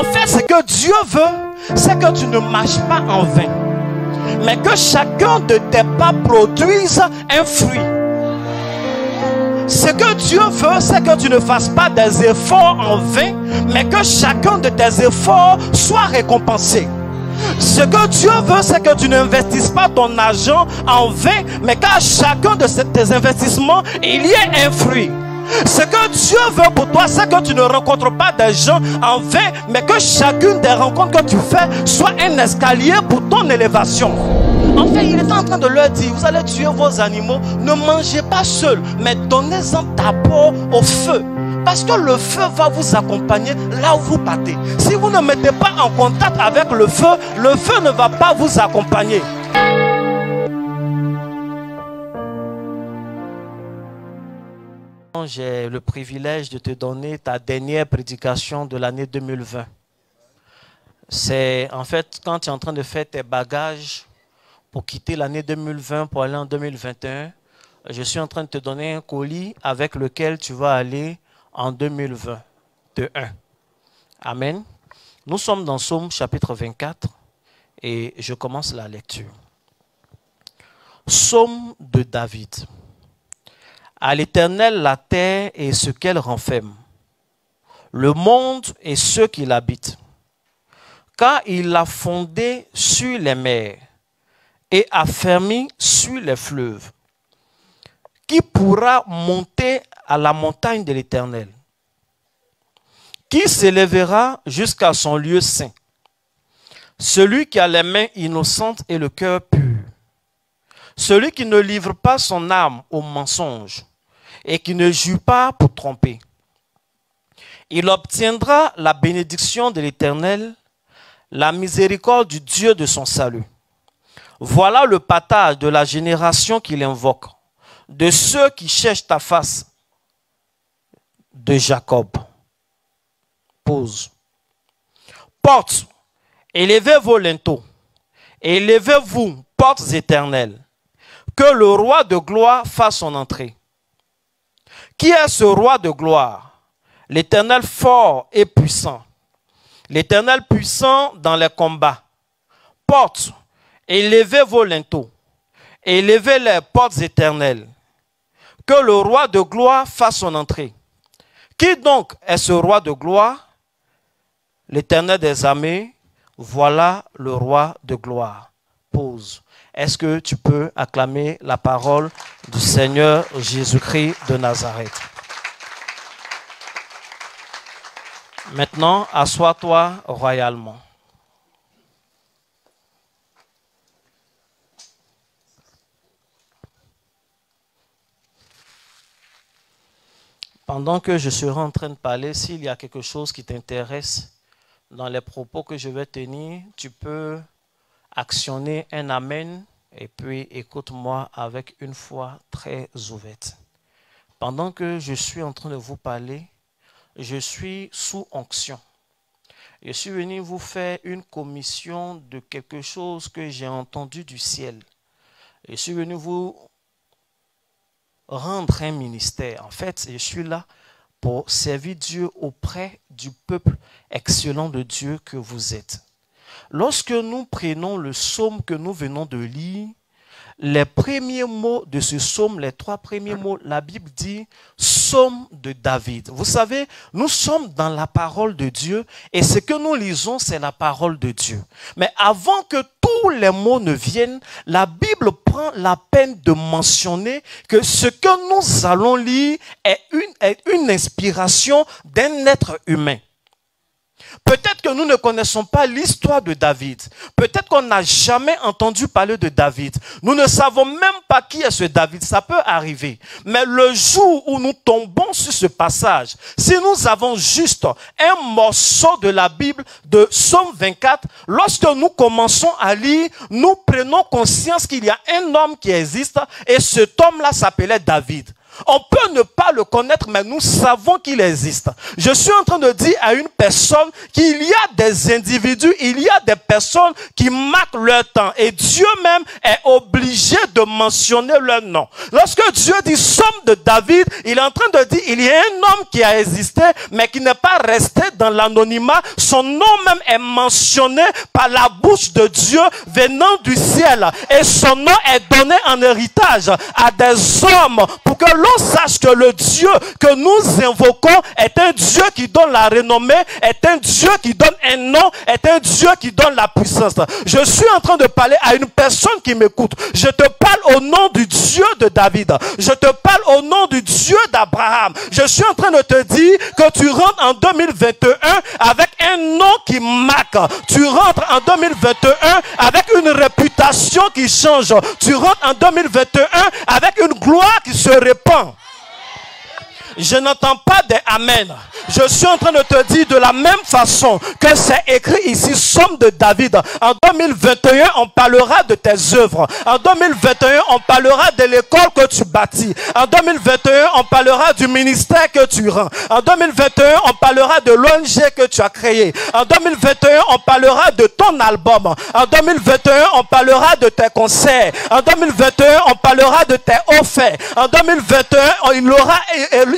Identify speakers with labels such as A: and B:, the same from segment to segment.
A: En fait, ce que Dieu veut, c'est que tu ne marches pas en vain, mais que chacun de tes pas produise un fruit. Ce que Dieu veut, c'est que tu ne fasses pas des efforts en vain, mais que chacun de tes efforts soit récompensé. Ce que Dieu veut, c'est que tu n'investisses pas ton argent en vain, mais qu'à chacun de tes investissements, il y ait un fruit. Ce que Dieu veut pour toi, c'est que tu ne rencontres pas des gens en vain, mais que chacune des rencontres que tu fais soit un escalier pour ton élévation. En fait, il est en train de leur dire, vous allez tuer vos animaux, ne mangez pas seul, mais donnez-en d'abord au feu. Parce que le feu va vous accompagner là où vous partez. Si vous ne mettez pas en contact avec le feu ne va pas vous accompagner. J'ai le privilège de te donner ta dernière prédication de l'année 2020. C'est en fait quand tu es en train de faire tes bagages pour quitter l'année 2020 pour aller en 2021, je suis en train de te donner un colis avec lequel tu vas aller en 2021. Amen. Nous sommes dans Psaume chapitre 24 et je commence la lecture. Psaume de David. À l'Éternel la terre et ce qu'elle renferme, le monde et ceux qui l'habitent. Car il l'a fondé sur les mers et affermi sur les fleuves. Qui pourra monter à la montagne de l'Éternel? Qui s'élèvera jusqu'à son lieu saint? Celui qui a les mains innocentes et le cœur pur. Celui qui ne livre pas son âme au mensonge et qui ne jure pas pour tromper. Il obtiendra la bénédiction de l'Éternel, la miséricorde du Dieu de son salut. Voilà le partage de la génération qu'il invoque, de ceux qui cherchent ta face, de Jacob. Pause. Portes, élevez vos linteaux, élevez-vous, portes éternelles, que le roi de gloire fasse son entrée. Qui est ce roi de gloire? L'Éternel fort et puissant, l'Éternel puissant dans les combats. Portes, élevez vos linteaux, élevez les portes éternelles, que le roi de gloire fasse son entrée. Qui donc est ce roi de gloire? L'Éternel des armées, voilà le roi de gloire. Pause. Est-ce que tu peux acclamer la parole du Seigneur Jésus-Christ de Nazareth? Maintenant, assois-toi royalement. Pendant que je serai en train de parler, s'il y a quelque chose qui t'intéresse dans les propos que je vais tenir, tu peux actionner un amen et puis écoute-moi avec une foi très ouverte. Pendant que je suis en train de vous parler, je suis sous onction. Je suis venu vous faire une commission de quelque chose que j'ai entendu du ciel. Je suis venu vous rendre un ministère. En fait, je suis là pour servir Dieu auprès du peuple excellent de Dieu que vous êtes. Lorsque nous prenons le psaume que nous venons de lire, les premiers mots de ce psaume, les trois premiers mots, la Bible dit « Psaume de David ». Vous savez, nous sommes dans la parole de Dieu et ce que nous lisons, c'est la parole de Dieu. Mais avant que tous les mots ne viennent, la Bible prend la peine de mentionner que ce que nous allons lire est une inspiration d'un être humain. Peut-être que nous ne connaissons pas l'histoire de David. Peut-être qu'on n'a jamais entendu parler de David. Nous ne savons même pas qui est ce David. Ça peut arriver. Mais le jour où nous tombons sur ce passage, si nous avons juste un morceau de la Bible de Psaume 24, lorsque nous commençons à lire, nous prenons conscience qu'il y a un homme qui existe et cet homme-là s'appelait David. On peut ne pas le connaître, mais nous savons qu'il existe. Je suis en train de dire à une personne qu'il y a des individus, il y a des personnes qui marquent leur temps. Et Dieu même est obligé de mentionner leur nom. Lorsque Dieu dit somme de David, il est en train de dire il y a un homme qui a existé, mais qui n'est pas resté dans l'anonymat. Son nom même est mentionné par la bouche de Dieu venant du ciel. Et son nom est donné en héritage à des hommes pour que l'on sache que le Dieu que nous invoquons est un Dieu qui donne la renommée, est un Dieu qui donne un nom, est un Dieu qui donne la puissance. Je suis en train de parler à une personne qui m'écoute. Je te parle au nom du Dieu de David. Je te parle au nom du Dieu d'Abraham. Je suis en train de te dire que tu rentres en 2021 avec un nom qui marque. Tu rentres en 2021 avec une réputation qui change. Tu rentres en 2021 avec une gloire qui se répand. Je n'entends pas des amen. Je suis en train de te dire de la même façon que c'est écrit ici, somme de David. En 2021, on parlera de tes œuvres. En 2021, on parlera de l'école que tu bâtis. En 2021, on parlera du ministère que tu rends. En 2021, on parlera de l'ONG que tu as créé. En 2021, on parlera de ton album. En 2021, on parlera de tes concerts. En 2021, on parlera de tes hauts faits. En 2021,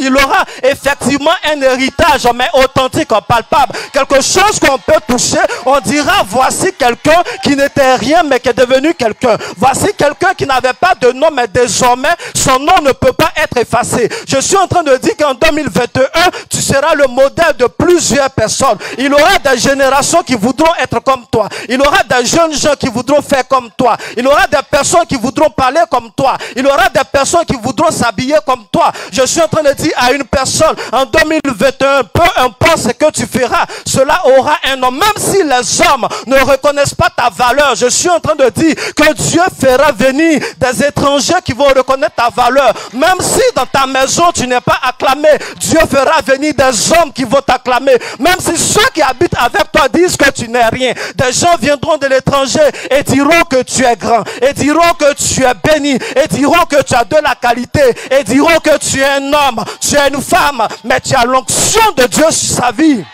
A: il aura effectivement un héritage, mais authentique, palpable. Quelque chose qu'on peut toucher, on dira, voici quelqu'un qui n'était rien, mais qui est devenu quelqu'un. Voici quelqu'un qui n'avait pas de nom, mais désormais, son nom ne peut pas être effacé. Je suis en train de dire qu'en 2021, tu seras le modèle de plusieurs personnes. Il y aura des générations qui voudront être comme toi. Il y aura des jeunes gens qui voudront faire comme toi. Il y aura des personnes qui voudront parler comme toi. Il y aura des personnes qui voudront s'habiller comme toi. Je suis en train de dire à une personne, en 2021, peu importe ce que tu feras, cela aura un nom. Même si les hommes ne reconnaissent pas ta valeur, je suis en train de dire que Dieu fera venir des étrangers qui vont reconnaître ta valeur. Même si dans ta maison tu n'es pas acclamé, Dieu fera venir des hommes qui vont t'acclamer. Même si ceux qui habitent avec toi disent que tu n'es rien, des gens viendront de l'étranger et diront que tu es grand, et diront que tu es béni, et diront que tu as de la qualité, et diront que tu es un homme, tu es une femme, mais tu as l'onction de Dieu sur sa vie.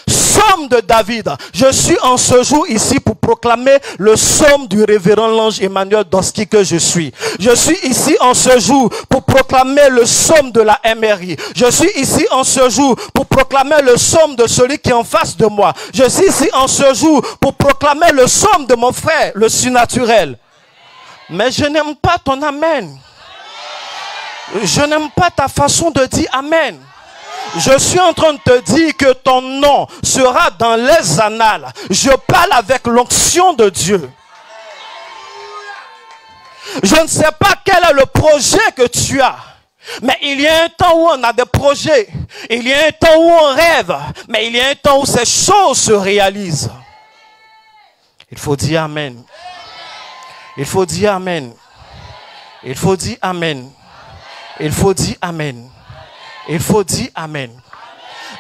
A: Psaume de David. Je suis en ce jour ici pour proclamer le psaume du révérend l'ange Emmanuel Doski que je suis. Je suis ici en ce jour pour proclamer le psaume de la MRI. Je suis ici en ce jour pour proclamer le psaume de celui qui est en face de moi. Je suis ici en ce jour pour proclamer le psaume de mon frère, le surnaturel. Mais je n'aime pas ton amen. Je n'aime pas ta façon de dire amen. Je suis en train de te dire que ton nom sera dans les annales. Je parle avec l'onction de Dieu. Je ne sais pas quel est le projet que tu as. Mais il y a un temps où on a des projets. Il y a un temps où on rêve. Mais il y a un temps où ces choses se réalisent. Il faut dire amen. Il faut dire amen. Il faut dire amen. Il faut dire amen. Il faut dire amen.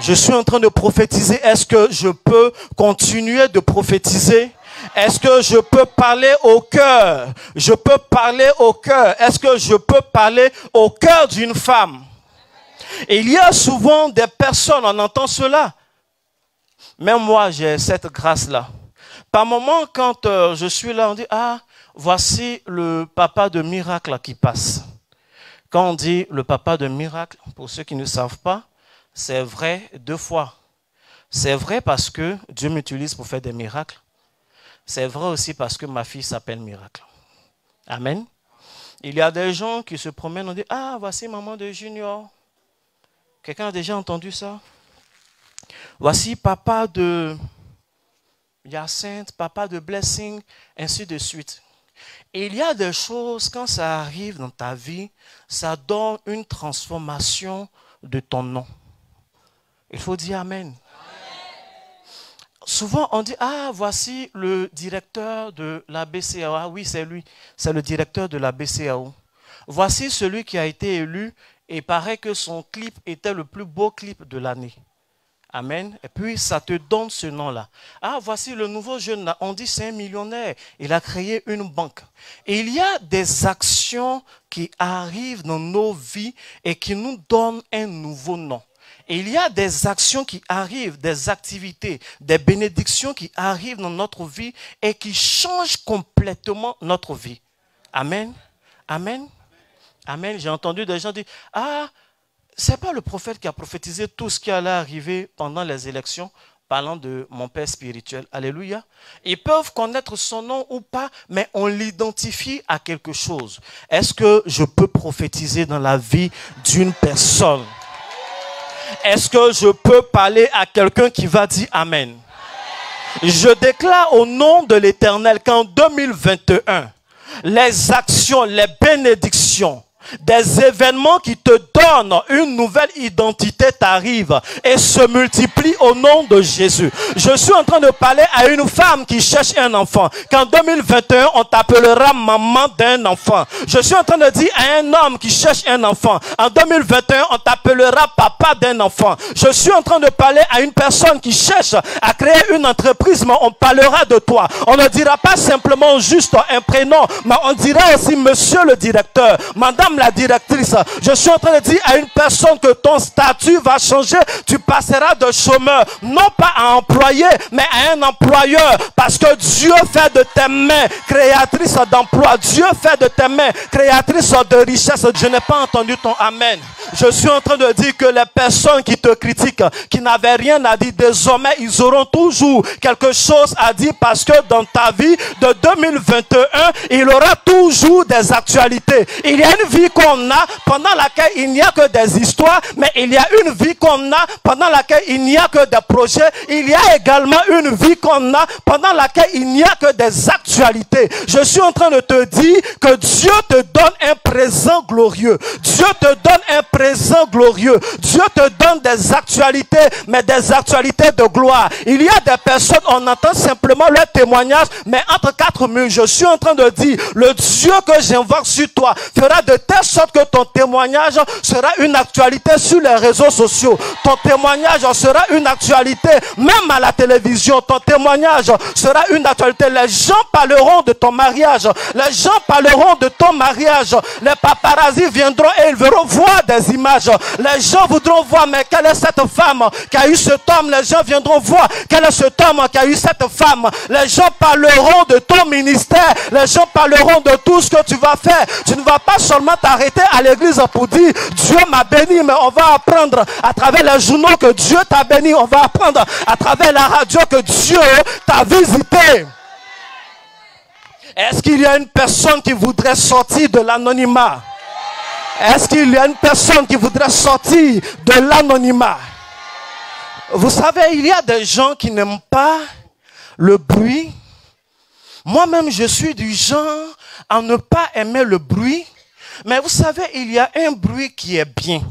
A: Je suis en train de prophétiser. Est-ce que je peux continuer de prophétiser? Est-ce que je peux parler au cœur? Je peux parler au cœur. Est-ce que je peux parler au cœur d'une femme? Et il y a souvent des personnes, on entend cela. Même moi, j'ai cette grâce-là. Par moment, quand je suis là, on dit, ah, voici le papa de miracle qui passe. Quand on dit le papa de miracle, pour ceux qui ne savent pas, c'est vrai deux fois. C'est vrai parce que Dieu m'utilise pour faire des miracles. C'est vrai aussi parce que ma fille s'appelle Miracle. Amen. Il y a des gens qui se promènent, on dit, ah, voici maman de Junior. Quelqu'un a déjà entendu ça? Voici papa de Hyacinthe, papa de Blessing, ainsi de suite. Et il y a des choses, quand ça arrive dans ta vie, ça donne une transformation de ton nom. Il faut dire amen. Souvent, on dit, ah, voici le directeur de la BCAO. Ah oui, c'est lui. C'est le directeur de la BCAO. Voici celui qui a été élu et paraît que son clip était le plus beau clip de l'année. Amen. Et puis, ça te donne ce nom-là. Ah, voici le nouveau jeune là. On dit c'est un millionnaire. Il a créé une banque. Et il y a des actions qui arrivent dans nos vies et qui nous donnent un nouveau nom. Et il y a des actions qui arrivent, des activités, des bénédictions qui arrivent dans notre vie et qui changent complètement notre vie. Amen. Amen. Amen. J'ai entendu des gens dire, ah, c'est pas le prophète qui a prophétisé tout ce qui allait arriver pendant les élections, parlant de mon père spirituel. Alléluia. Ils peuvent connaître son nom ou pas, mais on l'identifie à quelque chose. Est-ce que je peux prophétiser dans la vie d'une personne? Est-ce que je peux parler à quelqu'un qui va dire Amen? Je déclare au nom de l'Éternel qu'en 2021, les actions, les bénédictions, des événements qui te donnent une nouvelle identité t'arrivent et se multiplient au nom de Jésus. Je suis en train de parler à une femme qui cherche un enfant. Qu'en 2021, on t'appellera maman d'un enfant. Je suis en train de dire à un homme qui cherche un enfant. En 2021, on t'appellera papa d'un enfant. Je suis en train de parler à une personne qui cherche à créer une entreprise, mais on parlera de toi. On ne dira pas simplement juste un prénom, mais on dira aussi monsieur le directeur, madame la directrice. Je suis en train de dire à une personne que ton statut va changer. Tu passeras de chômeur, non pas à employé, mais à un employeur. Parce que Dieu fait de tes mains créatrice d'emploi. Dieu fait de tes mains créatrice de richesse. Je n'ai pas entendu ton amen. Je suis en train de dire que les personnes qui te critiquent, qui n'avaient rien à dire, désormais, ils auront toujours quelque chose à dire parce que dans ta vie de 2021, il y aura toujours des actualités. Il y a une vie qu'on a pendant laquelle il n'y a que des histoires, mais il y a une vie qu'on a pendant laquelle il n'y a que des projets. Il y a également une vie qu'on a pendant laquelle il n'y a que des actualités. Je suis en train de te dire que Dieu te donne un présent glorieux. Dieu te donne un présent glorieux. Dieu te donne des actualités, mais des actualités de gloire. Il y a des personnes, on entend simplement leur témoignage, mais entre quatre murs, je suis en train de dire, le Dieu que j'invoque sur toi fera de telle sorte que ton témoignage sera une actualité sur les réseaux sociaux. Ton témoignage sera une actualité même à la télévision. Ton témoignage sera une actualité. Les gens parleront de ton mariage. Les gens parleront de ton mariage. Les paparazzis viendront et ils verront voir des images. Les gens voudront voir, mais quelle est cette femme qui a eu cet homme? Les gens viendront voir quel est cet homme qui a eu cette femme. Les gens parleront de ton ministère. Les gens parleront de tout ce que tu vas faire. Tu ne vas pas seulement t'arrêter à l'église pour dire Dieu m'a béni, mais on va apprendre à travers les journaux que Dieu t'a béni. On va apprendre à travers la radio que Dieu t'a visité. Est-ce qu'il y a une personne qui voudrait sortir de l'anonymat? Est-ce qu'il y a une personne qui voudrait sortir de l'anonymat? Vous savez, il y a des gens qui n'aiment pas le bruit. Moi-même, je suis du genre à ne pas aimer le bruit. Mais vous savez, il y a un bruit qui est bien.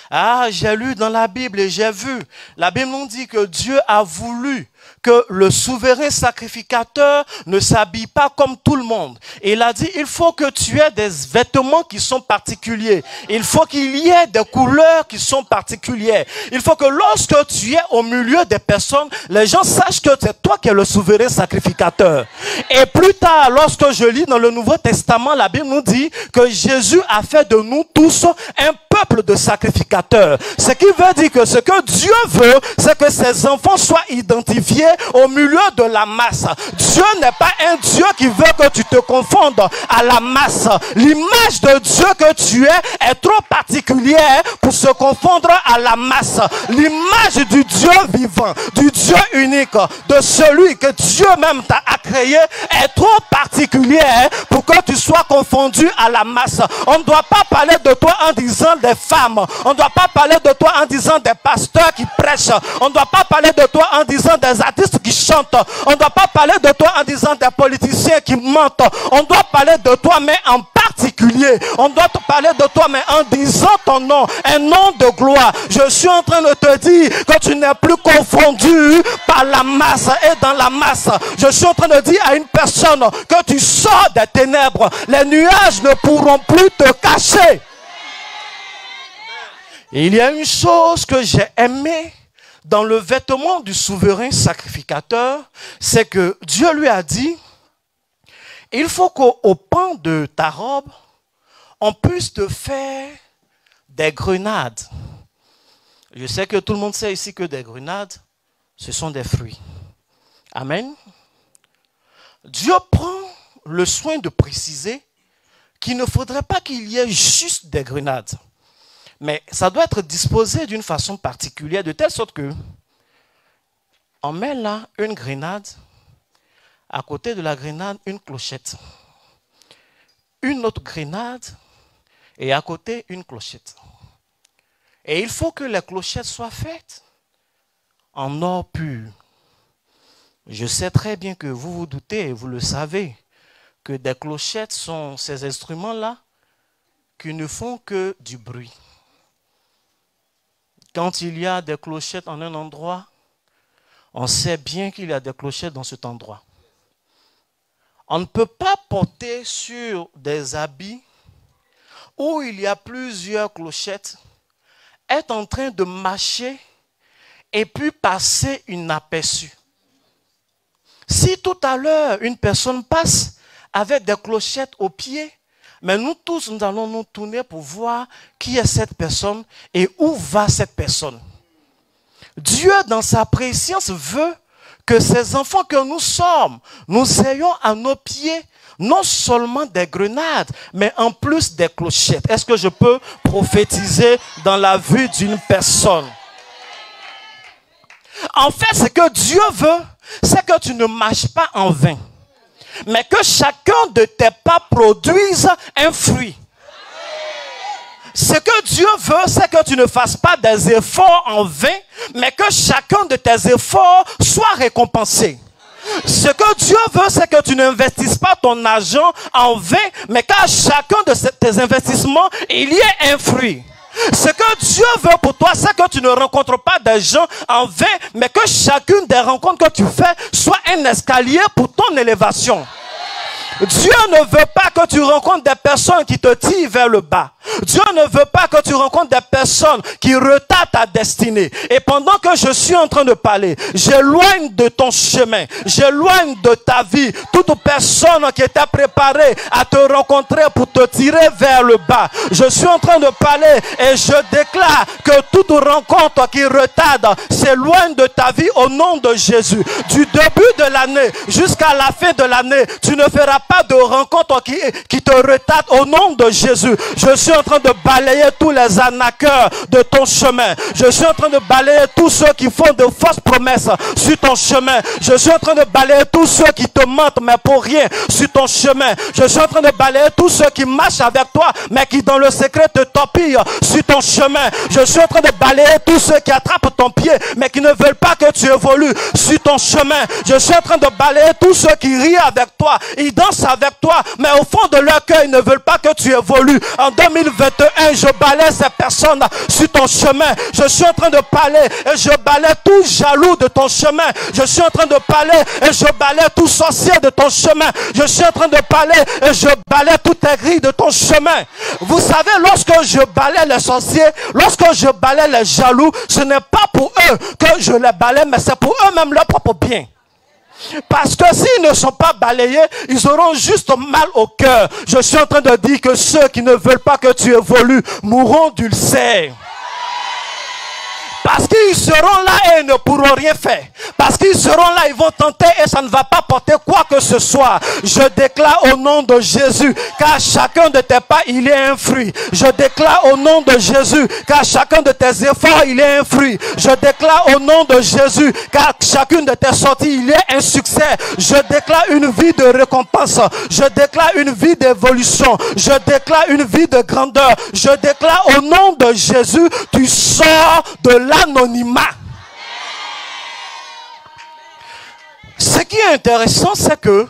A: Ah, j'ai lu dans la Bible et j'ai vu. La Bible nous dit que Dieu a voulu que le souverain sacrificateur ne s'habille pas comme tout le monde. Et il a dit, il faut que tu aies des vêtements qui sont particuliers. Il faut qu'il y ait des couleurs qui sont particulières. Il faut que lorsque tu es au milieu des personnes, les gens sachent que c'est toi qui es le souverain sacrificateur. Et plus tard, lorsque je lis dans le Nouveau Testament, la Bible nous dit que Jésus a fait de nous tous un peuple de sacrificateurs. Ce qui veut dire que ce que Dieu veut, c'est que ses enfants soient identifiés au milieu de la masse. Dieu n'est pas un Dieu qui veut que tu te confondes à la masse. L'image de Dieu que tu es est trop particulière pour se confondre à la masse. L'image du Dieu vivant, du Dieu unique, de celui que Dieu même t'a créé est trop particulière pour que tu sois confondu à la masse. On ne doit pas parler de toi en disant des femmes. On ne doit pas parler de toi en disant des pasteurs qui prêchent. On ne doit pas parler de toi en disant des artistes qui chantent. On ne doit pas parler de toi en disant des politiciens qui mentent. On doit parler de toi, mais en particulier. On doit te parler de toi, mais en disant ton nom, un nom de gloire. Je suis en train de te dire que tu n'es plus confondu par la masse et dans la masse. Je suis en train de dire à une personne que tu sors des ténèbres. Les nuages ne pourront plus te cacher. Et il y a une chose que j'ai aimée dans le vêtement du souverain sacrificateur, c'est que Dieu lui a dit, il faut qu'au pan de ta robe, on puisse te faire des grenades. Je sais que tout le monde sait ici que des grenades, ce sont des fruits. Amen. Dieu prend le soin de préciser qu'il ne faudrait pas qu'il y ait juste des grenades. Mais ça doit être disposé d'une façon particulière, de telle sorte que on met là une grenade, à côté de la grenade, une clochette. Une autre grenade et à côté, une clochette. Et il faut que les clochettes soient faites en or pur. Je sais très bien que vous vous doutez, et vous le savez, que des clochettes sont ces instruments-là qui ne font que du bruit. Quand il y a des clochettes en un endroit, on sait bien qu'il y a des clochettes dans cet endroit. On ne peut pas porter sur des habits où il y a plusieurs clochettes, être en train de marcher et puis passer inaperçu. Si tout à l'heure, une personne passe avec des clochettes aux pieds, mais nous tous, nous allons nous tourner pour voir qui est cette personne et où va cette personne. Dieu, dans sa préscience, veut que ces enfants que nous sommes, nous ayons à nos pieds non seulement des grenades, mais en plus des clochettes. Est-ce que je peux prophétiser dans la vue d'une personne? En fait, ce que Dieu veut, c'est que tu ne marches pas en vain, mais que chacun de tes pas produise un fruit. Ce que Dieu veut, c'est que tu ne fasses pas des efforts en vain, mais que chacun de tes efforts soit récompensé. Ce que Dieu veut, c'est que tu n'investisses pas ton argent en vain, mais qu'à chacun de tes investissements, il y ait un fruit. Ce que Dieu veut pour toi, c'est que tu ne rencontres pas des gens en vain, mais que chacune des rencontres que tu fais soit un escalier pour ton élévation. Dieu ne veut pas que tu rencontres des personnes qui te tirent vers le bas. Dieu ne veut pas que tu rencontres des personnes qui retardent ta destinée. Et pendant que je suis en train de parler, j'éloigne de ton chemin, j'éloigne de ta vie toute personne qui était préparée à te rencontrer pour te tirer vers le bas. Je suis en train de parler et je déclare que toute rencontre qui retarde s'éloigne de ta vie au nom de Jésus. Du début de l'année jusqu'à la fin de l'année, tu ne feras pas de rencontre qui te retarde au nom de Jésus. Je suis en train de balayer tous les arnaqueurs de ton chemin. Je suis en train de balayer tous ceux qui font de fausses promesses sur ton chemin. Je suis en train de balayer tous ceux qui te mentent mais pour rien sur ton chemin. Je suis en train de balayer tous ceux qui marchent avec toi mais qui dans le secret te torpillent sur ton chemin. Je suis en train de balayer tous ceux qui attrapent ton pied mais qui ne veulent pas que tu évolues sur ton chemin. Je suis en train de balayer tous ceux qui rient avec toi. Ils dansent avec toi mais au fond de leur cœur ils ne veulent pas que tu évolues. En 2021, je balaye ces personnes sur ton chemin. Je suis en train de parler et je balaye tout jaloux de ton chemin. Je suis en train de parler et je balaye tout sorcier de ton chemin. Je suis en train de parler et je balaye toute aigrie de ton chemin. Vous savez, lorsque je balaye les sorciers, lorsque je balaye les jaloux, ce n'est pas pour eux que je les balaye, mais c'est pour eux-mêmes leur propre bien. Parce que s'ils ne sont pas balayés, ils auront juste mal au cœur. Je suis en train de dire que ceux qui ne veulent pas que tu évolues mourront d'ulcère. Parce qu'ils seront là et ils ne pourront rien faire. Parce qu'ils seront là, ils vont tenter et ça ne va pas porter quoi que ce soit. Je déclare au nom de Jésus qu'à chacun de tes pas, il y a un fruit. Je déclare au nom de Jésus qu'à chacun de tes efforts, il y a un fruit. Je déclare au nom de Jésus qu'à chacune de tes sorties, il y a un succès. Je déclare une vie de récompense. Je déclare une vie d'évolution. Je déclare une vie de grandeur. Je déclare au nom de Jésus, tu sors de l'anonymat. Ce qui est intéressant, c'est que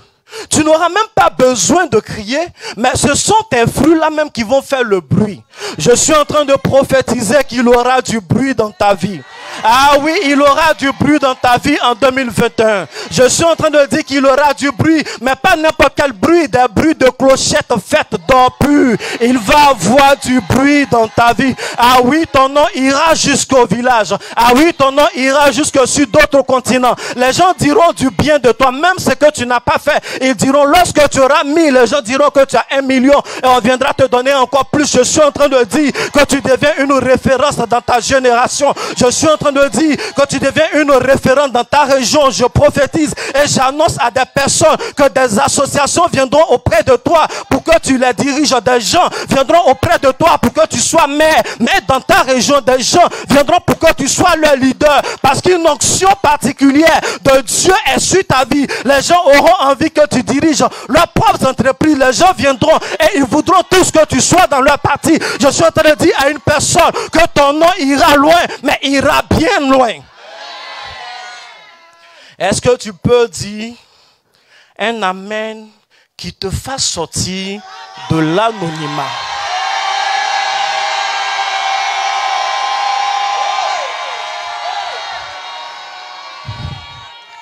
A: tu n'auras même pas besoin de crier, mais ce sont tes fruits là même qui vont faire le bruit. Je suis en train de prophétiser qu'il y aura du bruit dans ta vie. Ah oui, il aura du bruit dans ta vie en 2021. Je suis en train de dire qu'il aura du bruit, mais pas n'importe quel bruit, des bruits de clochettes faites d'or pur. Il va avoir du bruit dans ta vie. Ah oui, ton nom ira jusqu'au village. Ah oui, ton nom ira jusque sur d'autres continents. Les gens diront du bien de toi, même ce que tu n'as pas fait. Ils diront, lorsque tu auras 1000, les gens diront que tu as 1 million et on viendra te donner encore plus. Je suis en train de dire que tu deviens une référence dans ta génération. Je suis en train de dire que tu deviens une référence dans ta région. Je prophétise et j'annonce à des personnes que des associations viendront auprès de toi pour que tu les diriges. Des gens viendront auprès de toi pour que tu sois maire. Mais dans ta région, des gens viendront pour que tu sois le leader. Parce qu'une onction particulière de Dieu est sur ta vie. Les gens auront envie que tu diriges leurs propres entreprises. Les gens viendront et ils voudront tous que tu sois dans leur parti. Je suis en train de dire à une personne que ton nom ira loin, mais ira bien loin. Est-ce que tu peux dire un amen qui te fasse sortir de l'anonymat?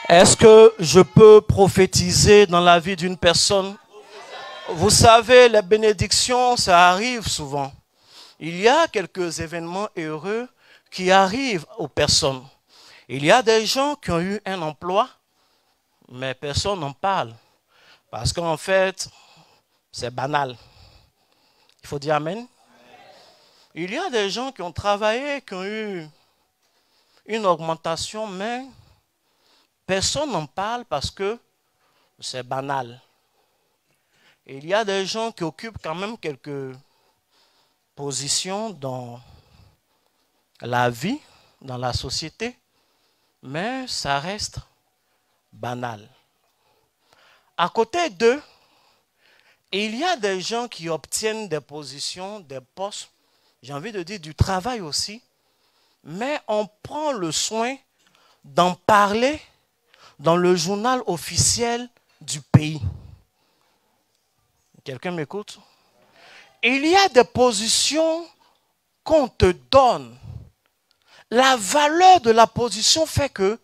A: Est-ce que je peux prophétiser dans la vie d'une personne? Vous savez, les bénédictions, ça arrive souvent. Il y a quelques événements heureux qui arrivent aux personnes. Il y a des gens qui ont eu un emploi, mais personne n'en parle. Parce qu'en fait, c'est banal. Il faut dire amen. Il y a des gens qui ont travaillé, qui ont eu une augmentation, mais personne n'en parle parce que c'est banal. Il y a des gens qui occupent quand même quelques positions dans la vie, dans la société, mais ça reste banal. À côté d'eux, il y a des gens qui obtiennent des positions, des postes, j'ai envie de dire du travail aussi, mais on prend le soin d'en parler dans le journal officiel du pays. Quelqu'un m'écoute? Il y a des positions qu'on te donne. La valeur de la position fait que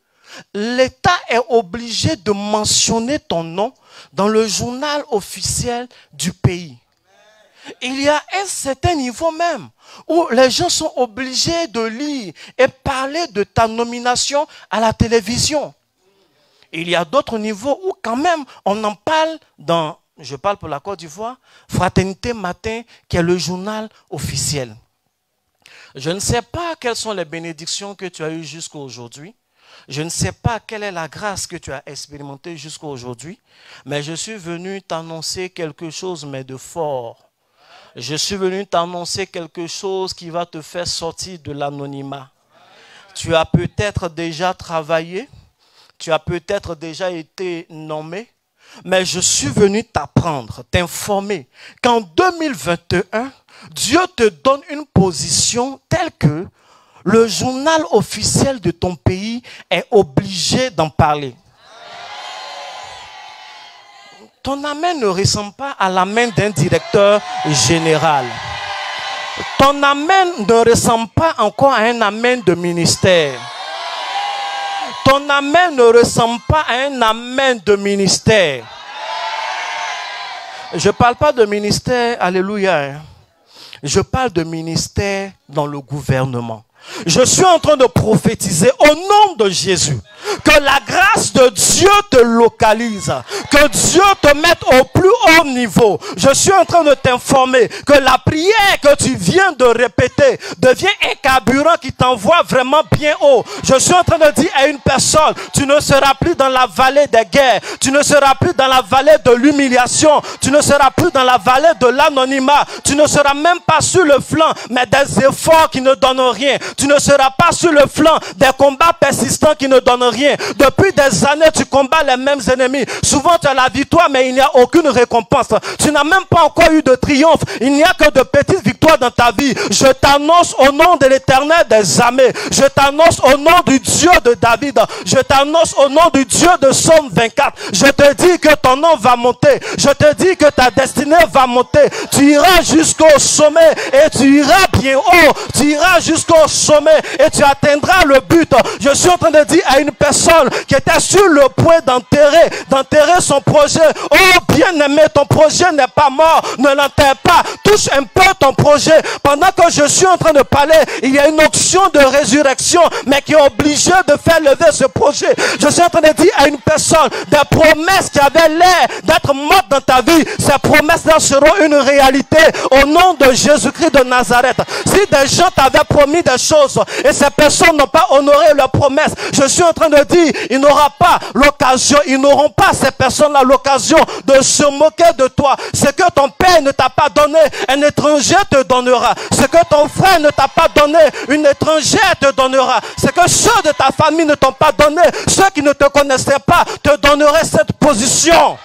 A: l'État est obligé de mentionner ton nom dans le journal officiel du pays. Il y a un certain niveau même où les gens sont obligés de lire et parler de ta nomination à la télévision. Il y a d'autres niveaux où quand même on en parle dans, je parle pour la Côte d'Ivoire, Fraternité Matin, qui est le journal officiel. Je ne sais pas quelles sont les bénédictions que tu as eues jusqu'à aujourd'hui. Je ne sais pas quelle est la grâce que tu as expérimentée jusqu'à aujourd'hui. Mais je suis venu t'annoncer quelque chose, mais de fort. Je suis venu t'annoncer quelque chose qui va te faire sortir de l'anonymat. Tu as peut-être déjà travaillé. Tu as peut-être déjà été nommé. Mais je suis venu t'apprendre, t'informer qu'en 2021, Dieu te donne une position telle que le journal officiel de ton pays est obligé d'en parler. Ton amen ne ressemble pas à l'amen d'un directeur général. Ton amen ne ressemble pas encore à un amen de ministère. Ton amen ne ressemble pas à un amen de ministère. Je ne parle pas de ministère, alléluia. Je parle de ministère dans le gouvernement. Je suis en train de prophétiser au nom de Jésus que la grâce de Dieu te localise, que Dieu te mette au plus haut niveau. Je suis en train de t'informer que la prière que tu viens de répéter devient un carburant qui t'envoie vraiment bien haut. Je suis en train de dire à une personne, tu ne seras plus dans la vallée des guerres, tu ne seras plus dans la vallée de l'humiliation, tu ne seras plus dans la vallée de l'anonymat, tu ne seras même pas sur le flanc, mais des efforts qui ne donnent rien. Tu ne seras pas sur le flanc des combats persistants qui ne donnent rien. rien. Depuis des années, tu combats les mêmes ennemis. Souvent, tu as la victoire, mais il n'y a aucune récompense. Tu n'as même pas encore eu de triomphe. Il n'y a que de petites victoires dans ta vie. Je t'annonce au nom de l'Éternel des armées. Je t'annonce au nom du Dieu de David. Je t'annonce au nom du Dieu de Somme 24. Je te dis que ton nom va monter. Je te dis que ta destinée va monter. Tu iras jusqu'au sommet et tu iras bien haut. Tu iras jusqu'au sommet et tu atteindras le but. Je suis en train de dire à une personne qui était sur le point d'enterrer son projet. Oh bien-aimé, ton projet n'est pas mort. Ne l'enterre pas. Touche un peu ton projet. Pendant que je suis en train de parler, il y a une option de résurrection, mais qui est obligée de faire lever ce projet. Je suis en train de dire à une personne, des promesses qui avaient l'air d'être mortes dans ta vie, ces promesses-là seront une réalité au nom de Jésus-Christ de Nazareth. Si des gens t'avaient promis des choses et ces personnes n'ont pas honoré leurs promesses, je suis en train de dire, ils n'auront pas l'occasion, ils n'auront pas ces personnes-là l'occasion de se moquer de toi. Ce que ton père ne t'a pas donné, un étranger te donnera. Ce que ton frère ne t'a pas donné, une étrangère te donnera. Ce que ceux de ta famille ne t'ont pas donné, ceux qui ne te connaissaient pas, te donneraient cette position.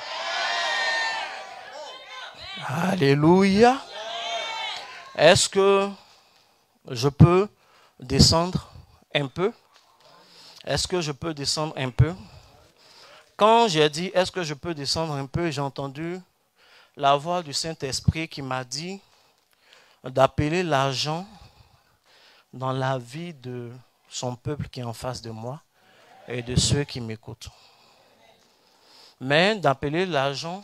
A: Alléluia. Est-ce que je peux descendre un peu? Est-ce que je peux descendre un peu? Quand j'ai dit est-ce que je peux descendre un peu, j'ai entendu la voix du Saint-Esprit qui m'a dit d'appeler l'argent dans la vie de son peuple qui est en face de moi et de ceux qui m'écoutent. Mais d'appeler l'argent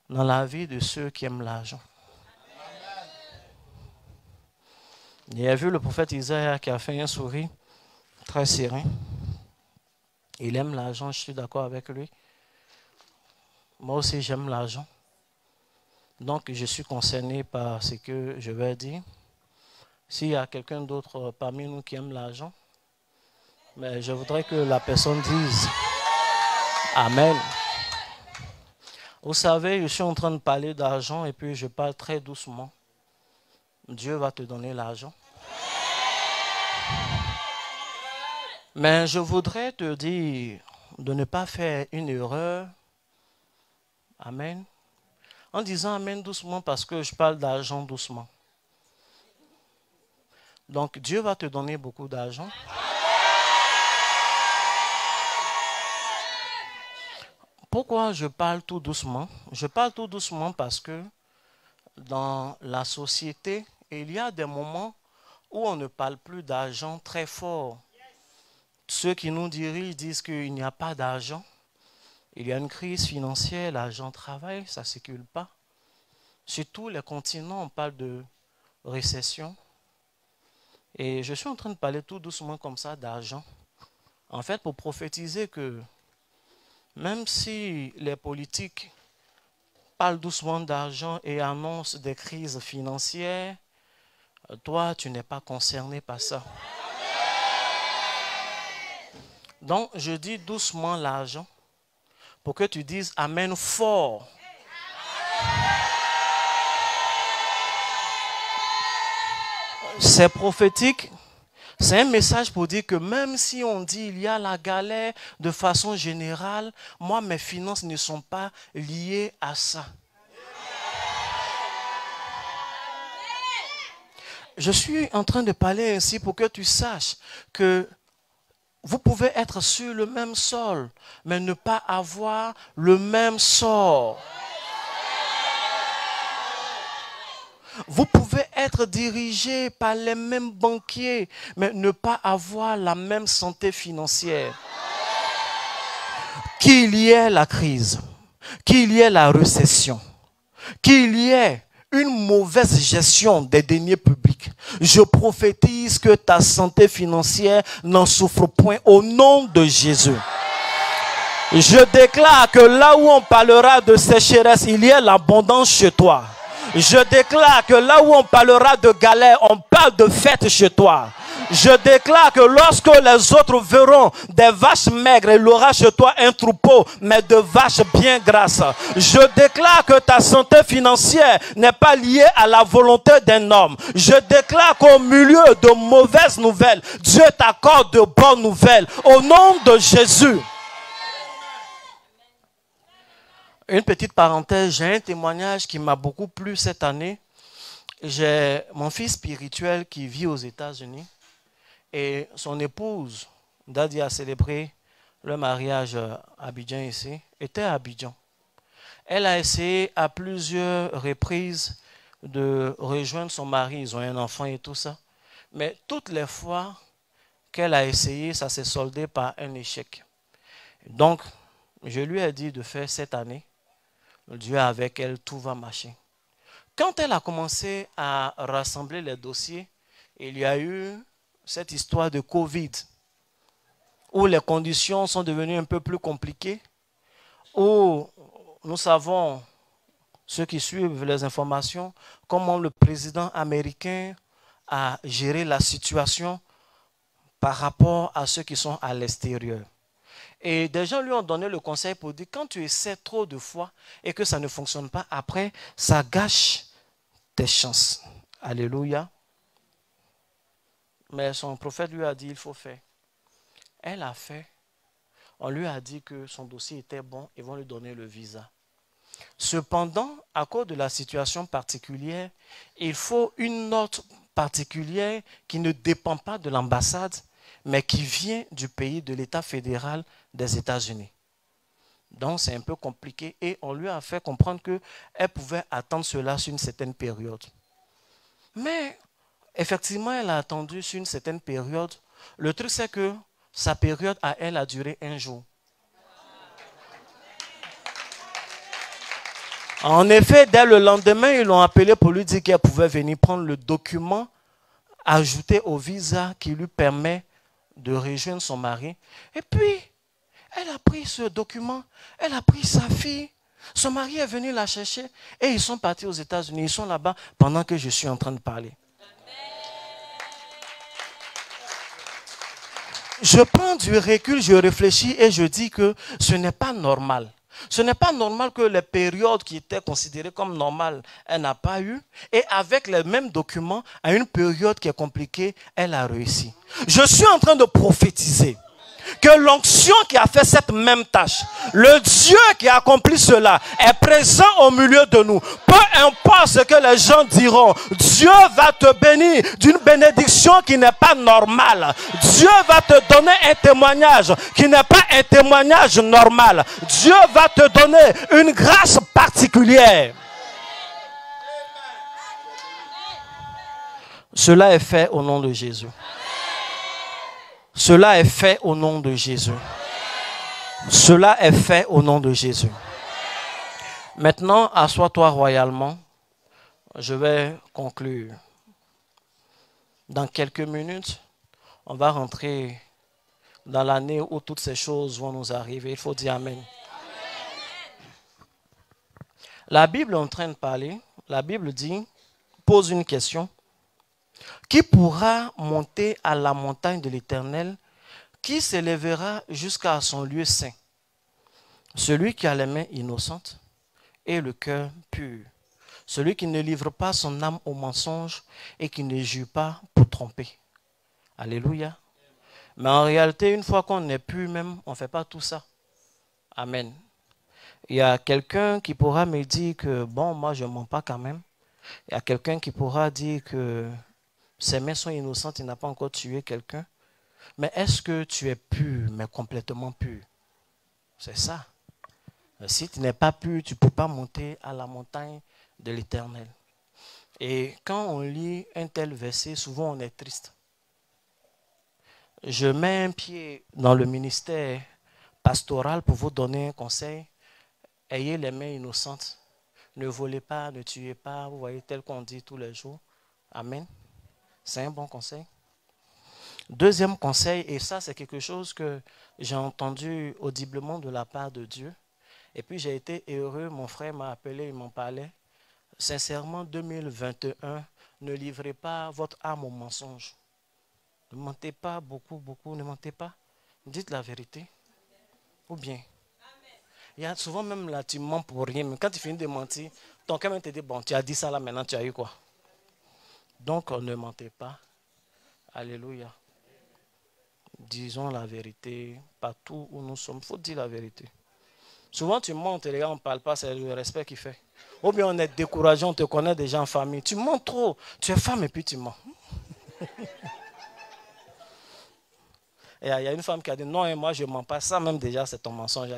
A: dans la vie de ceux qui aiment l'argent. Il y a vu le prophète Isaïe qui a fait un sourire très serein. Il aime l'argent, je suis d'accord avec lui. Moi aussi, j'aime l'argent. Donc, je suis concerné par ce que je vais dire. S'il y a quelqu'un d'autre parmi nous qui aime l'argent, mais je voudrais que la personne dise Amen. Vous savez, je suis en train de parler d'argent et puis je parle très doucement. Dieu va te donner l'argent. Mais je voudrais te dire de ne pas faire une erreur. Amen. En disant Amen doucement parce que je parle d'argent doucement. Donc Dieu va te donner beaucoup d'argent. Pourquoi je parle tout doucement? Je parle tout doucement parce que dans la société, il y a des moments où on ne parle plus d'argent très fort. Ceux qui nous dirigent disent qu'il n'y a pas d'argent. Il y a une crise financière, l'argent travaille, ça ne circule pas. Sur tous les continents, on parle de récession. Et je suis en train de parler tout doucement comme ça d'argent. En fait, pour prophétiser que même si les politiques parlent doucement d'argent et annoncent des crises financières, toi, tu n'es pas concerné par ça. Donc, je dis doucement l'argent pour que tu dises Amen fort. C'est prophétique. C'est un message pour dire que même si on dit il y a la galère de façon générale, moi, mes finances ne sont pas liées à ça. Je suis en train de parler ainsi pour que tu saches que vous pouvez être sur le même sol, mais ne pas avoir le même sort. Vous pouvez être dirigé par les mêmes banquiers, mais ne pas avoir la même santé financière. Qu'il y ait la crise, qu'il y ait la récession, qu'il y ait une mauvaise gestion des deniers publics, je prophétise que ta santé financière n'en souffre point au nom de Jésus. Je déclare que là où on parlera de sécheresse, il y a l'abondance chez toi. Je déclare que là où on parlera de galère, on parle de fête chez toi. Je déclare que lorsque les autres verront des vaches maigres, il aura chez toi un troupeau, mais de vaches bien grasses. Je déclare que ta santé financière n'est pas liée à la volonté d'un homme. Je déclare qu'au milieu de mauvaises nouvelles, Dieu t'accorde de bonnes nouvelles. Au nom de Jésus. Une petite parenthèse, j'ai un témoignage qui m'a beaucoup plu cette année. J'ai mon fils spirituel qui vit aux États-Unis. Et son épouse, Dadi a célébré le mariage à Abidjan ici, était à Abidjan. Elle a essayé à plusieurs reprises de rejoindre son mari, ils ont un enfant et tout ça. Mais toutes les fois qu'elle a essayé, ça s'est soldé par un échec. Donc, je lui ai dit de faire cette année, Dieu avec elle, tout va marcher. Quand elle a commencé à rassembler les dossiers, il y a eu cette histoire de Covid, où les conditions sont devenues un peu plus compliquées, où nous savons, ceux qui suivent les informations, comment le président américain a géré la situation par rapport à ceux qui sont à l'extérieur. Et des gens lui ont donné le conseil pour dire, quand tu essaies trop de fois et que ça ne fonctionne pas, après, ça gâche tes chances. Alléluia. Mais son prophète lui a dit, il faut faire. Elle a fait. On lui a dit que son dossier était bon, ils vont lui donner le visa. Cependant, à cause de la situation particulière, il faut une note particulière qui ne dépend pas de l'ambassade, mais qui vient du pays, de l'État fédéral des États-Unis. Donc, c'est un peu compliqué et on lui a fait comprendre qu'elle pouvait attendre cela sur une certaine période. Mais, effectivement, elle a attendu sur une certaine période. Le truc, c'est que sa période à elle a duré un jour. En effet, dès le lendemain, ils l'ont appelé pour lui dire qu'elle pouvait venir prendre le document ajouté au visa qui lui permet de rejoindre son mari. Et puis, elle a pris ce document, elle a pris sa fille, son mari est venu la chercher et ils sont partis aux États-Unis. Ils sont là-bas pendant que je suis en train de parler. Je prends du recul, je réfléchis et je dis que ce n'est pas normal. Ce n'est pas normal que les périodes qui étaient considérées comme normales, elle n'a pas eu. Et avec les mêmes documents, à une période qui est compliquée, elle a réussi. Je suis en train de prophétiser que l'onction qui a fait cette même tâche, le Dieu qui a accompli cela, est présent au milieu de nous. Peu importe ce que les gens diront, Dieu va te bénir d'une bénédiction qui n'est pas normale. Dieu va te donner un témoignage qui n'est pas un témoignage normal. Dieu va te donner une grâce particulière. Cela est fait au nom de Jésus. Cela est fait au nom de Jésus. Cela est fait au nom de Jésus. Maintenant, assois-toi royalement. Je vais conclure. Dans quelques minutes, on va rentrer dans l'année où toutes ces choses vont nous arriver. Il faut dire Amen. La Bible est en train de parler. La Bible dit, pose une question. Qui pourra monter à la montagne de l'Éternel? Qui s'élèvera jusqu'à son lieu saint? Celui qui a les mains innocentes et le cœur pur. Celui qui ne livre pas son âme au mensonge et qui ne jure pas pour tromper. Alléluia. Mais en réalité, une fois qu'on n'est plus même, on ne fait pas tout ça. Amen. Il y a quelqu'un qui pourra me dire que, bon, moi je ne mens pas quand même. Il y a quelqu'un qui pourra dire que ses mains sont innocentes, il n'a pas encore tué quelqu'un. Mais est-ce que tu es pur, mais complètement pur? C'est ça. Si tu n'es pas pur, tu ne peux pas monter à la montagne de l'Éternel. Et quand on lit un tel verset, souvent on est triste. Je mets un pied dans le ministère pastoral pour vous donner un conseil. Ayez les mains innocentes. Ne volez pas, ne tuez pas. Vous voyez, tel qu'on dit tous les jours. Amen. C'est un bon conseil. Deuxième conseil, et ça c'est quelque chose que j'ai entendu audiblement de la part de Dieu. Et puis j'ai été heureux, mon frère m'a appelé, il m'en parlait. Sincèrement, 2021, ne livrez pas votre âme au mensonge. Ne mentez pas beaucoup, ne mentez pas. Dites la vérité. Ou bien. Il y a souvent même là, tu mens pour rien. Mais quand tu finis de mentir, ton cœur te dit, bon, tu as dit ça là, maintenant tu as eu quoi? Donc, ne mentez pas. Alléluia. Disons la vérité partout où nous sommes. Il faut dire la vérité. Souvent, tu mens, les gars, on ne parle pas, c'est le respect qui fait. Ou bien on est découragé, on te connaît déjà en famille. Tu mens trop. Tu es femme et puis tu mens. Et il y a une femme qui a dit, non, moi je ne mens pas. Ça même déjà, c'est ton mensonge.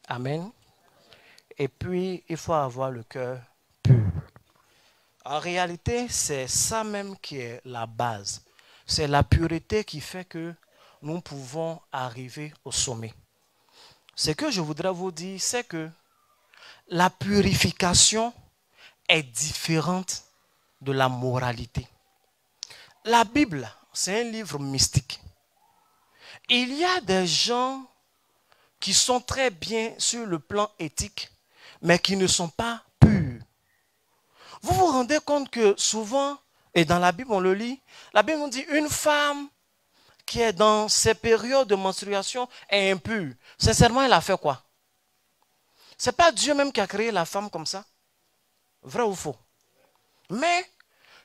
A: Amen. Et puis, il faut avoir le cœur pur. En réalité, c'est ça même qui est la base. C'est la pureté qui fait que nous pouvons arriver au sommet. Ce que je voudrais vous dire, c'est que la purification est différente de la moralité. La Bible, c'est un livre mystique. Il y a des gens qui sont très bien sur le plan éthique, mais qui ne sont pas purs. Vous vous rendez compte que souvent, et dans la Bible on le lit, la Bible nous dit une femme qui est dans ces périodes de menstruation est impure. Sincèrement, elle a fait quoi? Ce n'est pas Dieu même qui a créé la femme comme ça. Vrai ou faux? Mais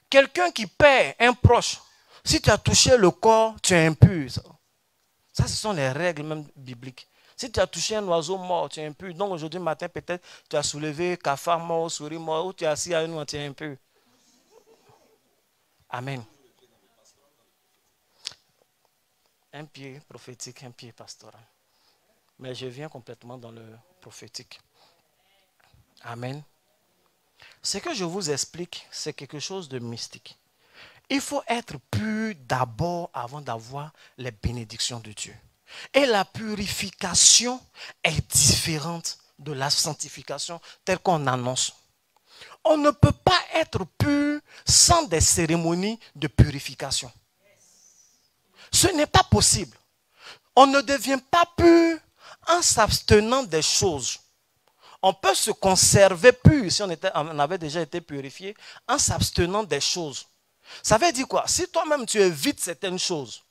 A: quelqu'un qui perd un proche, si tu as touché le corps, tu es impur. Ça, ce sont les règles même bibliques. Si tu as touché un oiseau mort, tu es impur. Donc aujourd'hui matin, peut-être, tu as soulevé cafard mort, souris mort, ou tu es assis à une, tu es impur. Amen. Un pied prophétique, un pied pastoral. Mais je viens complètement dans le prophétique. Amen. Ce que je vous explique, c'est quelque chose de mystique. Il faut être pur d'abord avant d'avoir les bénédictions de Dieu. Et la purification est différente de la sanctification telle qu'on annonce. On ne peut pas être pur sans des cérémonies de purification. Ce n'est pas possible. On ne devient pas pur en s'abstenant des choses. On peut se conserver pur si on avait déjà été purifié en s'abstenant des choses. Ça veut dire quoi? Si toi-même tu évites certaines choses,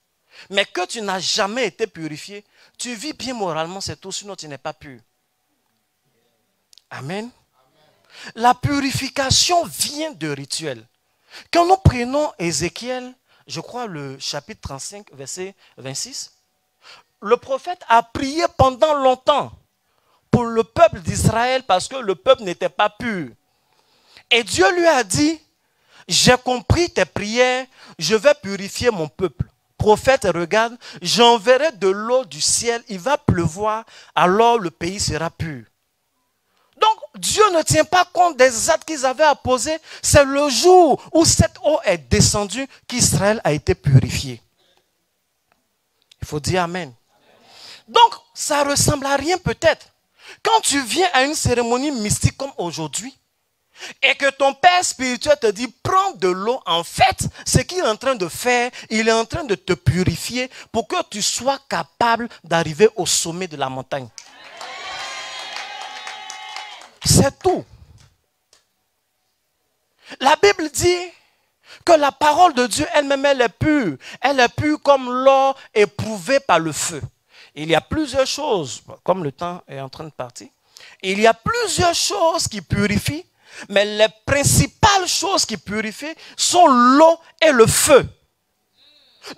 A: mais que tu n'as jamais été purifié, tu vis bien moralement, c'est tout, sinon tu n'es pas pur. Amen. La purification vient de rituels. Quand nous prenons Ézéchiel, je crois le chapitre 35, verset 26, le prophète a prié pendant longtemps pour le peuple d'Israël parce que le peuple n'était pas pur. Et Dieu lui a dit, j'ai compris tes prières, je vais purifier mon peuple. Prophète, regarde, j'enverrai de l'eau du ciel, il va pleuvoir, alors le pays sera pur. Donc, Dieu ne tient pas compte des actes qu'ils avaient à poser. C'est le jour où cette eau est descendue qu'Israël a été purifié. Il faut dire Amen. Donc, ça ressemble à rien peut-être. Quand tu viens à une cérémonie mystique comme aujourd'hui, et que ton père spirituel te dit, prends de l'eau, en fait, ce qu'il est en train de faire, il est en train de te purifier pour que tu sois capable d'arriver au sommet de la montagne. C'est tout. La Bible dit que la parole de Dieu elle-même, elle est pure. Elle est pure comme l'or éprouvé par le feu. Il y a plusieurs choses, comme le temps est en train de partir, il y a plusieurs choses qui purifient, mais les principales choses qui purifient sont l'eau et le feu.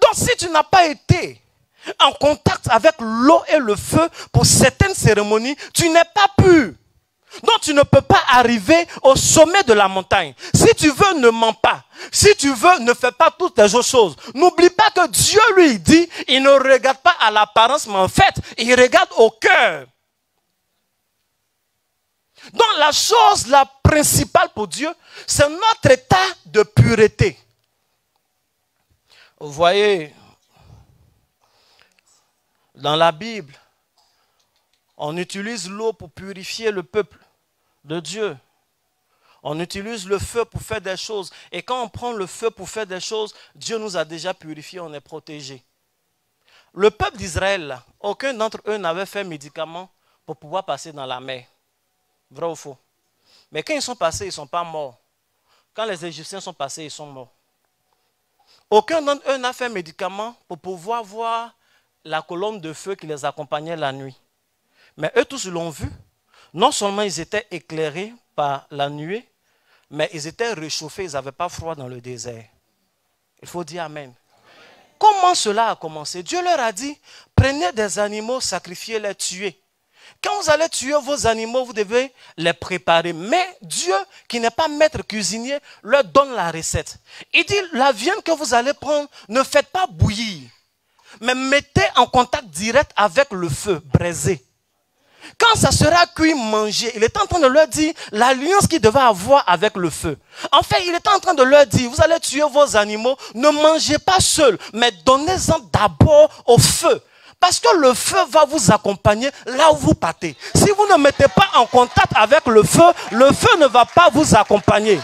A: Donc si tu n'as pas été en contact avec l'eau et le feu pour certaines cérémonies, tu n'es pas pur. Donc tu ne peux pas arriver au sommet de la montagne. Si tu veux, ne mens pas. Si tu veux, ne fais pas toutes les autres choses. N'oublie pas que Dieu lui dit, il ne regarde pas à l'apparence, mais en fait, il regarde au cœur. Donc la chose la principale pour Dieu, c'est notre état de pureté. Vous voyez, dans la Bible, on utilise l'eau pour purifier le peuple de Dieu. On utilise le feu pour faire des choses. Et quand on prend le feu pour faire des choses, Dieu nous a déjà purifiés, on est protégés. Le peuple d'Israël, aucun d'entre eux n'avait fait médicament pour pouvoir passer dans la mer. Vrai ou faux? Mais quand ils sont passés, ils ne sont pas morts. Quand les Égyptiens sont passés, ils sont morts. Aucun d'entre eux n'a fait médicament pour pouvoir voir la colonne de feu qui les accompagnait la nuit. Mais eux tous l'ont vu. Non seulement ils étaient éclairés par la nuée, mais ils étaient réchauffés, ils n'avaient pas froid dans le désert. Il faut dire Amen. Comment cela a commencé? Dieu leur a dit, prenez des animaux, sacrifiez-les, tuez. Quand vous allez tuer vos animaux, vous devez les préparer. Mais Dieu, qui n'est pas maître cuisinier, leur donne la recette. Il dit, la viande que vous allez prendre, ne faites pas bouillir, mais mettez en contact direct avec le feu, braisé. Quand ça sera cuit, mangé, il est en train de leur dire l'alliance qu'il devait avoir avec le feu. En fait, il est en train de leur dire, vous allez tuer vos animaux, ne mangez pas seuls, mais donnez-en d'abord au feu. Parce que le feu va vous accompagner là où vous partez. Si vous ne mettez pas en contact avec le feu ne va pas vous accompagner.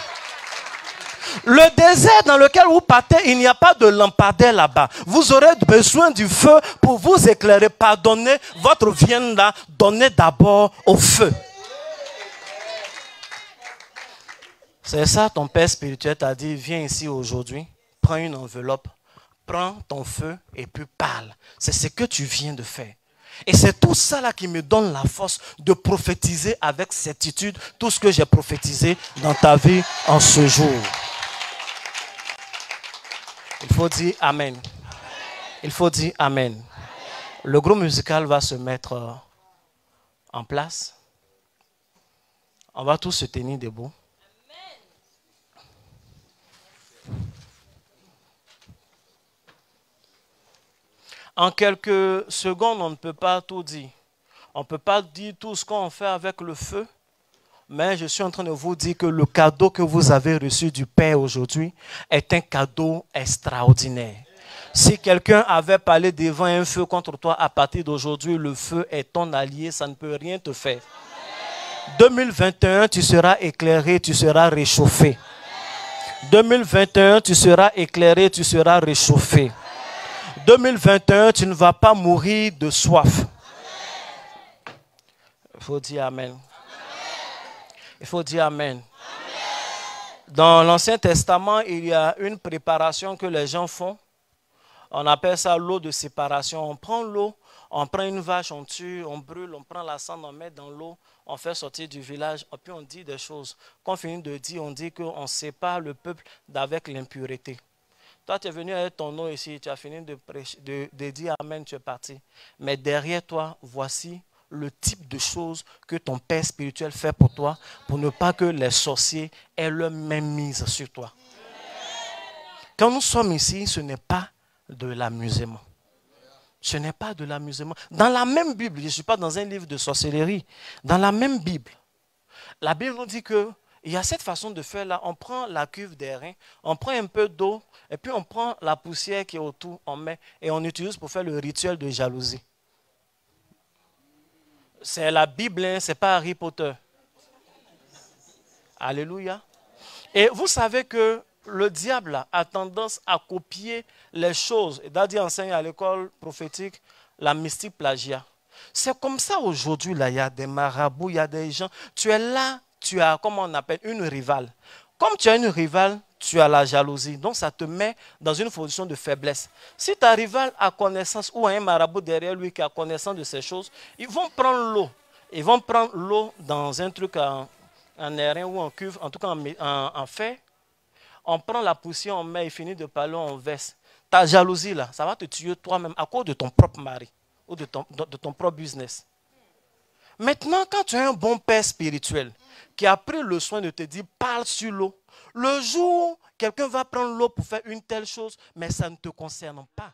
A: Le désert dans lequel vous partez, il n'y a pas de lampadaire là-bas. Vous aurez besoin du feu pour vous éclairer. Pardonnez votre viande là, donnez d'abord au feu. C'est ça, ton père spirituel t'a dit, viens ici aujourd'hui, prends une enveloppe, prends ton feu et puis parle. C'est ce que tu viens de faire. Et c'est tout ça là qui me donne la force de prophétiser avec certitude tout ce que j'ai prophétisé dans ta vie en ce jour. Il faut dire Amen. Il faut dire Amen. Le groupe musical va se mettre en place. On va tous se tenir debout. En quelques secondes, on ne peut pas tout dire. On ne peut pas dire tout ce qu'on fait avec le feu. Mais je suis en train de vous dire que le cadeau que vous avez reçu du Père aujourd'hui est un cadeau extraordinaire. Si quelqu'un avait parlé devant un feu contre toi, à partir d'aujourd'hui, le feu est ton allié, ça ne peut rien te faire. 2021, tu seras éclairé, tu seras réchauffé. 2021, tu seras éclairé, tu seras réchauffé. 2021, tu ne vas pas mourir de soif. Il faut dire Amen. Il faut dire Amen. Dans l'Ancien Testament, il y a une préparation que les gens font. On appelle ça l'eau de séparation. On prend l'eau, on prend une vache, on tue, on brûle, on prend la cendre, on met dans l'eau, on fait sortir du village, et puis on dit des choses. Quand on finit de dire, on dit qu'on sépare le peuple d'avec l'impureté. Toi, tu es venu avec ton eau ici, tu as fini de dire Amen, tu es parti. Mais derrière toi, voici le type de choses que ton Père spirituel fait pour toi, pour ne pas que les sorciers aient leur même mise sur toi. Quand nous sommes ici, ce n'est pas de l'amusement. Ce n'est pas de l'amusement. Dans la même Bible, je ne suis pas dans un livre de sorcellerie, dans la même Bible, la Bible nous dit que il y a cette façon de faire là, on prend la cuve d'airain, on prend un peu d'eau, et puis on prend la poussière qui est autour, on met, et on utilise pour faire le rituel de jalousie. C'est la Bible, hein, ce n'est pas Harry Potter. Alléluia. Et vous savez que le diable a tendance à copier les choses. Et Daddy enseigne à l'école prophétique la mystique plagiat. C'est comme ça aujourd'hui, là, il y a des marabouts, il y a des gens. Tu es là, tu as, comment on appelle, une rivale. Comme tu as une rivale, tu as la jalousie. Donc ça te met dans une position de faiblesse. Si ta rivale a connaissance ou a un marabout derrière lui qui a connaissance de ces choses, ils vont prendre l'eau. Ils vont prendre l'eau dans un truc en airain ou en cuve, en tout cas en fer. On prend la poussière, on met, il finit de parler, on verse. Ta jalousie là, ça va te tuer toi-même à cause de ton propre mari ou de ton propre business. Maintenant, quand tu as un bon père spirituel qui a pris le soin de te dire, parle sur l'eau, le jour où quelqu'un va prendre l'eau pour faire une telle chose, mais ça ne te concerne pas.